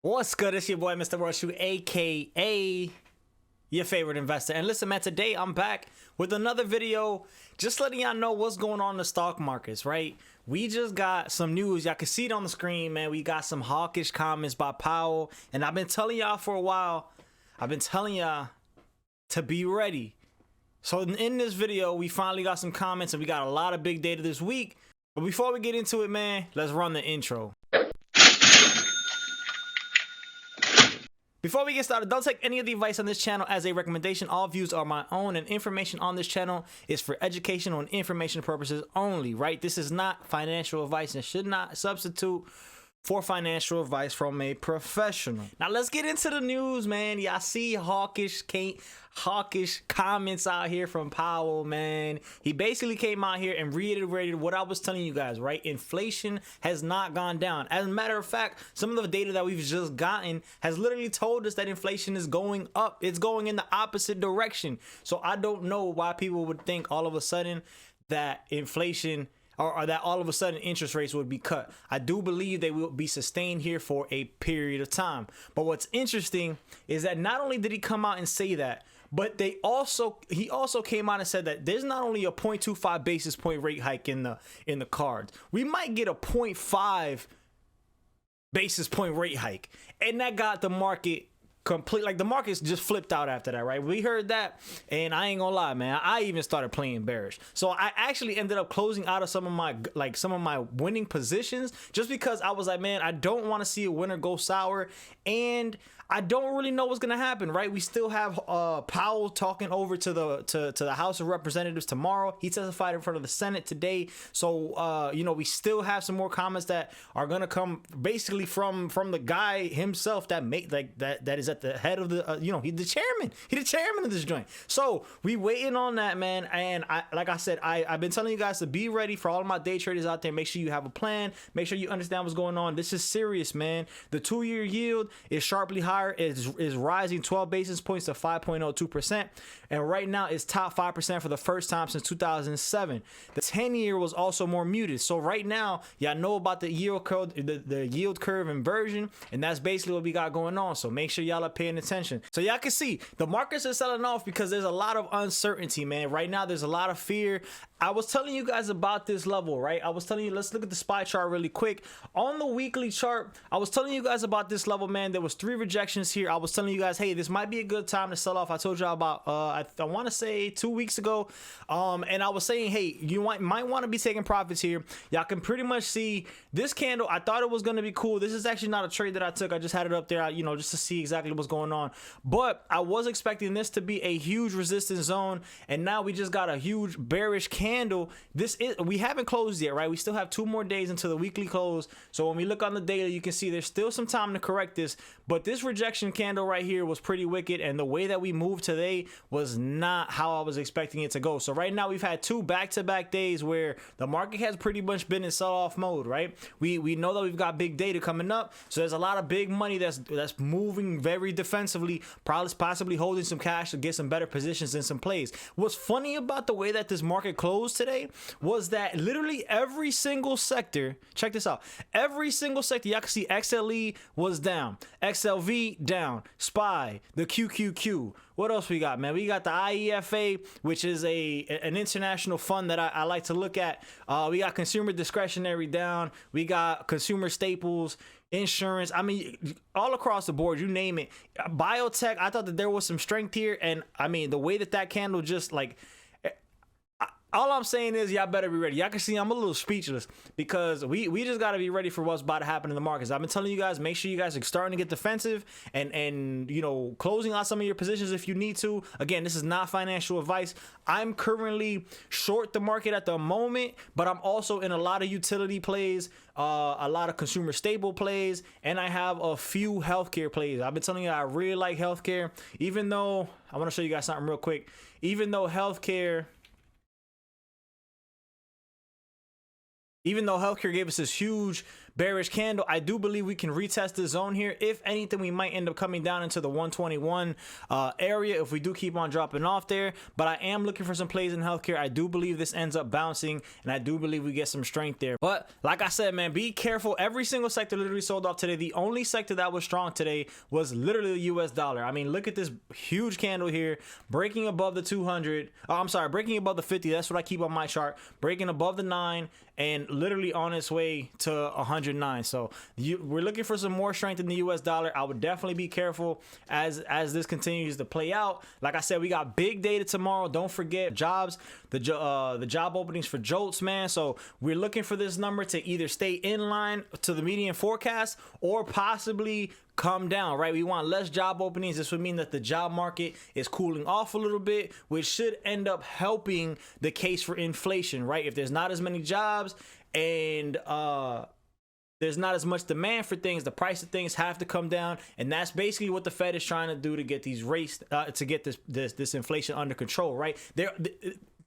What's good? It's your boy, Mr. World Shoe, aka your favorite investor. And listen, man, today I'm back with another video, just letting y'all know what's going on in the stock markets, right? We just got some news. Y'all can see it on the screen, man. We got some hawkish comments by Powell, and I've been telling y'all for a while. I've been telling y'all to be ready. So in this video, we finally got some comments, and we got a lot of big data this week. But before we get into it, man, let's run the intro. Before we get started, don't take any of the advice on this channel as a recommendation. All views are my own, and information on this channel is for educational and information purposes only, right? This is not financial advice and should not substitute for financial advice from a professional. Now let's get into the news, man. Y'all see hawkish comments out here from Powell, man. He basically came out here and reiterated what I was telling you guys, right? Inflation has not gone down. As a matter of fact, some of the data that we've just gotten has literally told us that inflation is going up. It's going in the opposite direction. So I don't know why people would think all of a sudden that inflation or that all of a sudden interest rates would be cut. I do believe they will be sustained here for a period of time. But what's interesting is that not only did he come out and say that, but he also came out and said that there's not only a 0.25 basis point rate hike in the cards. We might get a 0.5 basis point rate hike, and that got the market complete. Like, the markets just flipped out after that, right? We heard that, and I ain't gonna lie, man, I even started playing bearish. So I actually ended up closing out of some of my winning positions, just because I was like, man, I don't want to see a winner go sour, and I don't really know what's gonna happen, right? We still have Powell talking over to the House of Representatives tomorrow. He testified in front of the Senate today, so you know, we still have some more comments that are gonna come basically from the guy himself that is at the head of the you know, he's the chairman of this joint. So we waiting on that, man. And like I said, I've been telling you guys to be ready. For all of my day traders out there, make sure you have a plan, make sure you understand what's going on. This is serious, man. The 2-year yield is sharply higher, is rising 12 basis points to 5.02%, and right now it's top 5% for the first time since 2007. The 10-year was also more muted. So right now, y'all know about the yield curve, the yield curve inversion, and that's basically what we got going on. So make sure y'all are paying attention. So y'all can see the markets are selling off because there's a lot of uncertainty, man. Right now there's a lot of fear. I was telling you guys about this level, right? I was telling you, let's look at the SPY chart really quick. On the weekly chart, I was telling you guys about this level, man. There was 3 rejections here. I was telling you guys, hey, this might be a good time to sell off. I told y'all about I want to say 2 weeks ago, and I was saying, hey, you might want to be taking profits here. Y'all can pretty much see this candle. I thought it was going to be cool. This is actually not a trade that I took. I just had it up there, you know, just to see exactly what's going on. But I was expecting this to be a huge resistance zone, and now we just got a huge bearish candle. We haven't closed yet, right? We still have 2 more days until the weekly close. So when we look on the data, you can see there's still some time to correct this. But this rejection candle right here was pretty wicked, and the way that we moved today was not how I was expecting it to go. So right now we've had 2 back-to-back days where the market has pretty much been in sell-off mode, right? We know that we've got big data coming up, so there's a lot of big money that's moving very defensively, possibly holding some cash to get some better positions in some plays. What's funny about the way that this market closed today was that literally every single sector, check this out, every single sector, y'all can see XLE was down, XLV down, SPY, the QQQ. What else we got, man? We got the IEFA, which is an international fund that I like to look at. We got consumer discretionary down. We got consumer staples, insurance. I mean, all across the board, you name it. Biotech, I thought that there was some strength here, and I mean, the way that candle just like, all I'm saying is y'all better be ready. Y'all can see I'm a little speechless because we just got to be ready for what's about to happen in the markets. I've been telling you guys, make sure you guys are starting to get defensive and you know, closing out some of your positions if you need to. Again, this is not financial advice. I'm currently short the market at the moment, but I'm also in a lot of utility plays, a lot of consumer staple plays, and I have a few healthcare plays. I've been telling you I really like healthcare, even though I want to show you guys something real quick. Even though healthcare gave us this huge bearish candle. I do believe we can retest the zone here. If anything, we might end up coming down into the 121 area if we do keep on dropping off there. But I am looking for some plays in healthcare. I do believe this ends up bouncing, and I do believe we get some strength there. But like I said, man, be careful. Every single sector literally sold off today. The only sector that was strong today was literally the US dollar. I mean, look at this huge candle here, breaking above the 200. Oh, I'm sorry, breaking above the 50. That's what I keep on my chart. Breaking above the 9 and literally on its way to 109. So we're looking for some more strength in the US dollar. I would definitely be careful as this continues to play out. Like I said, we got big data tomorrow. Don't forget jobs, the job openings for JOLTS, man. So we're looking for this number to either stay in line to the median forecast or possibly come down, right? We want less job openings. This would mean that the job market is cooling off a little bit, which should end up helping the case for inflation, right? If there's not as many jobs and there's not as much demand for things, the price of things have to come down, and that's basically what the Fed is trying to do to get these rates to get this inflation under control, right?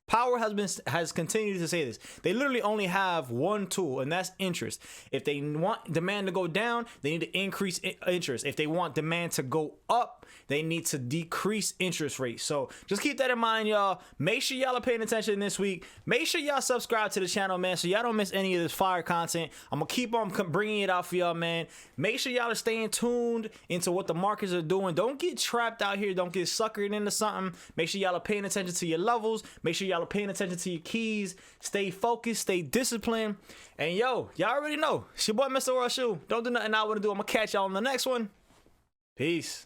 Power has continued to say this. They literally only have one tool, and that's interest. If they want demand to go down, they need to increase interest. If they want demand to go up, they need to decrease interest rates. So just keep that in mind, y'all. Make sure y'all are paying attention this week. Make sure y'all subscribe to the channel, man, so y'all don't miss any of this fire content. I'm going to keep on bringing it out for y'all, man. Make sure y'all are staying tuned into what the markets are doing. Don't get trapped out here. Don't get suckered into something. Make sure y'all are paying attention to your levels. Make sure y'all are paying attention to your keys. Stay focused. Stay disciplined. And yo, y'all already know. It's your boy, Mr. World Shoe. Don't do nothing I want to do. I'm going to catch y'all on the next one. Peace.